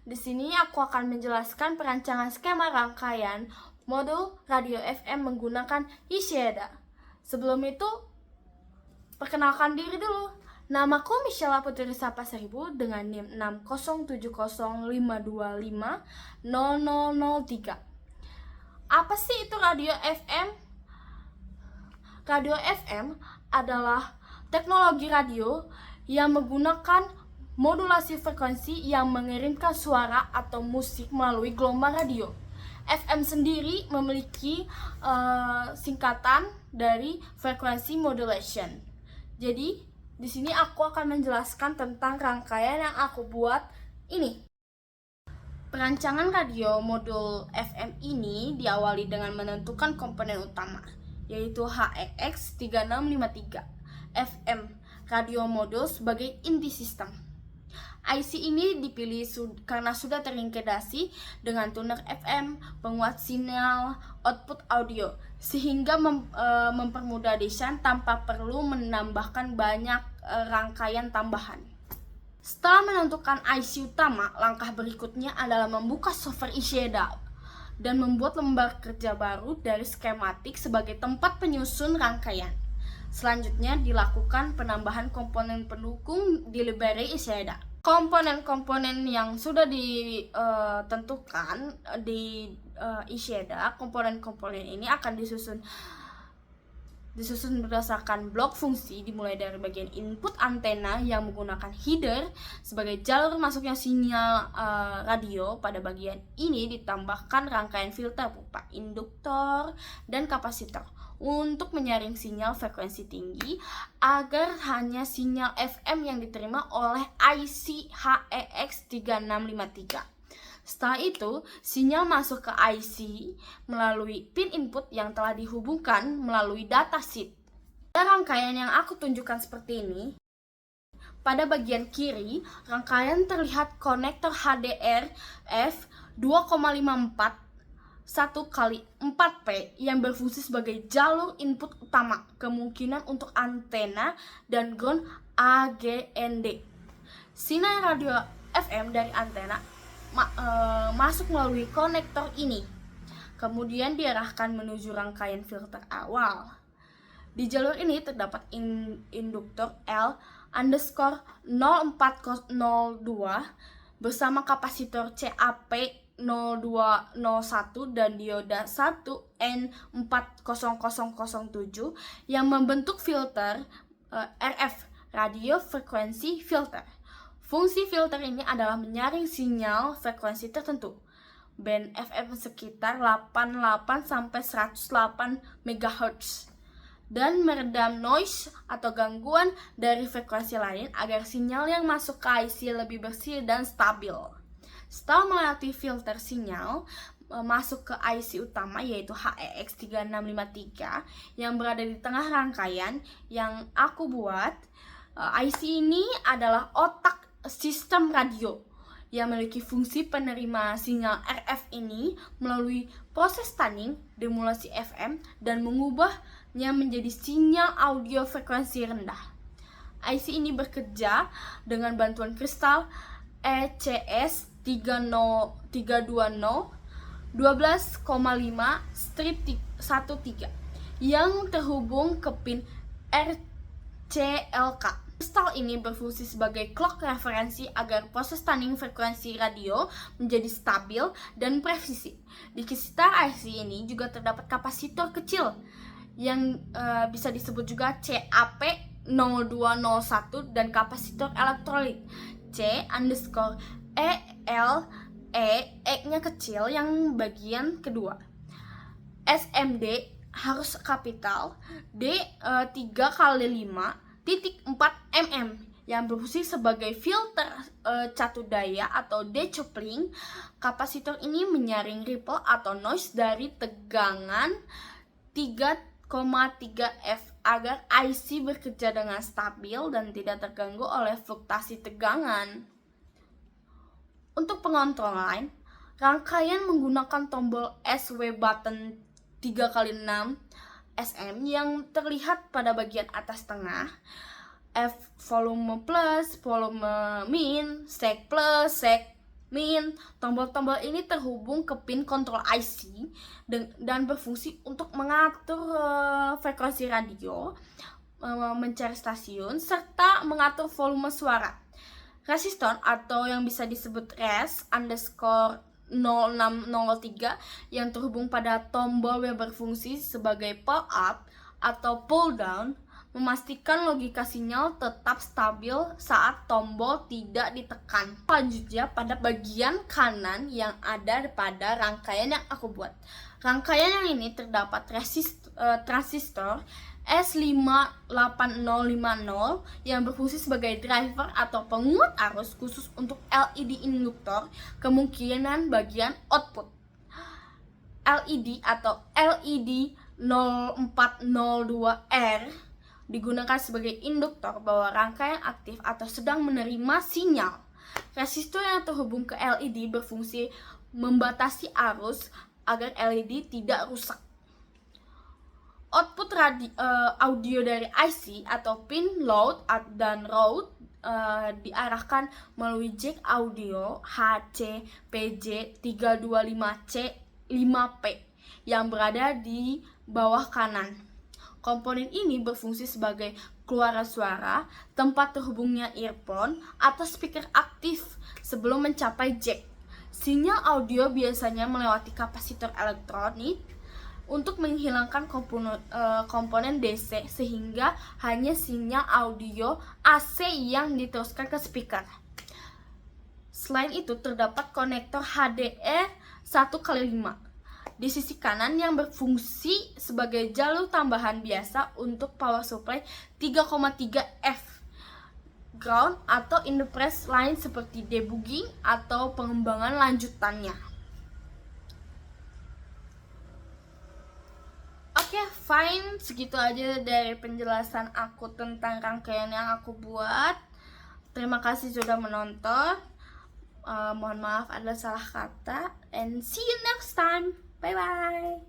Di sini aku akan menjelaskan perancangan skema rangkaian modul radio FM menggunakan Ishida. Sebelum itu, perkenalkan diri dulu. Namaku Michelle Putri Sapa Seribu dengan NIM 60705250003. Apa sih itu radio FM? Radio FM adalah teknologi radio yang menggunakan modulasi frekuensi yang mengirimkan suara atau musik melalui gelombang radio. FM sendiri memiliki singkatan dari frequency modulation. Jadi, di sini aku akan menjelaskan tentang rangkaian yang aku buat ini. Perancangan radio modul FM ini diawali dengan menentukan komponen utama, yaitu HEX 3653 FM radio modul sebagai inti sistem. IC ini dipilih karena sudah terintegrasi dengan tuner FM, penguat sinyal, output audio, sehingga mempermudah desain tanpa perlu menambahkan banyak rangkaian tambahan. Setelah menentukan IC utama, langkah berikutnya adalah membuka software Ishida dan membuat lembar kerja baru dari skematik sebagai tempat penyusun rangkaian. Selanjutnya dilakukan penambahan komponen pendukung di library Ishida. Komponen-komponen yang sudah ditentukan di Ishida, komponen-komponen ini akan disusun berdasarkan blok fungsi, dimulai dari bagian input antena yang menggunakan header sebagai jalur masuknya sinyal radio. Pada bagian ini ditambahkan rangkaian filter berupa induktor dan kapasitor untuk menyaring sinyal frekuensi tinggi agar hanya sinyal FM yang diterima oleh IC HEX 3653. Setelah itu, sinyal masuk ke IC melalui pin input yang telah dihubungkan melalui datasheet. Pada rangkaian yang aku tunjukkan seperti ini, pada bagian kiri, rangkaian terlihat konektor HDRF 2,54 1x4P yang berfungsi sebagai jalur input utama, kemungkinan untuk antena dan ground AGND. Sinyal radio FM dari antena masuk melalui konektor ini, kemudian diarahkan menuju rangkaian filter awal. Di jalur ini terdapat induktor L_0402 bersama kapasitor CAP 0201 dan dioda 1N40007 yang membentuk filter RF, radio frequency filter. Fungsi filter ini adalah menyaring sinyal frekuensi tertentu, band FM sekitar 88-108 MHz, dan meredam noise atau gangguan dari frekuensi lain agar sinyal yang masuk ke IC lebih bersih dan stabil. Setelah melewati filter sinyal, masuk ke IC utama yaitu HEX 3653 yang berada di tengah rangkaian yang aku buat. IC ini adalah otak sistem radio yang memiliki fungsi penerima sinyal RF ini melalui proses tuning, demodulasi FM, dan mengubahnya menjadi sinyal audio frekuensi rendah. IC ini bekerja dengan bantuan kristal ECS 320 12,5/13 yang terhubung ke pin RCLK. Kristal ini berfungsi sebagai clock referensi agar proses tuning frekuensi radio menjadi stabil dan presisi. Di sekitar IC ini juga terdapat kapasitor kecil yang bisa disebut juga CAP 0201 dan kapasitor elektrolit C_EL_E-nya kecil yang bagian kedua. SMD harus kapital D 3x5.4 mm yang berfungsi sebagai filter catu daya atau decoupling. Kapasitor ini menyaring ripple atau noise dari tegangan 3,3 F agar IC bekerja dengan stabil dan tidak terganggu oleh fluktuasi tegangan. Untuk pengontrol lain, rangkaian menggunakan tombol SW button 3x6 SM yang terlihat pada bagian atas tengah, F volume plus, volume min, sek plus, sek Tombol-tombol ini terhubung ke pin kontrol IC dan berfungsi untuk mengatur frekuensi radio, mencari stasiun, serta mengatur volume suara. Resistor atau yang bisa disebut res underscore 0603 yang terhubung pada tombol yang berfungsi sebagai pull up atau pull down memastikan logika sinyal tetap stabil saat tombol tidak ditekan. Selanjutnya pada bagian kanan yang ada pada rangkaian yang aku buat. Rangkaian yang ini terdapat transistor S58050 yang berfungsi sebagai driver atau penguat arus khusus untuk LED induktor, kemungkinan bagian output. LED atau LED 0402R digunakan sebagai induktor bahwa rangkaian aktif atau sedang menerima sinyal. Resistor yang terhubung ke LED berfungsi membatasi arus agar LED tidak rusak. Output audio dari IC atau pin load dan road diarahkan melalui jack audio HC-PJ325C5P yang berada di bawah kanan. Komponen ini berfungsi sebagai keluaran suara, tempat terhubungnya earphone atau speaker aktif sebelum mencapai jack. Sinyal audio biasanya melewati kapasitor elektronik untuk menghilangkan komponen DC sehingga hanya sinyal audio AC yang diteruskan ke speaker. Selain itu terdapat konektor HDR 1x5 di sisi kanan yang berfungsi sebagai jalur tambahan biasa untuk power supply 3,3 F, ground atau interface lain seperti debugging atau pengembangan lanjutannya. Oke, fine, segitu aja dari penjelasan aku tentang rangkaian yang aku buat. Terima kasih sudah menonton. Mohon maaf ada salah kata, and see you next time. Bye bye.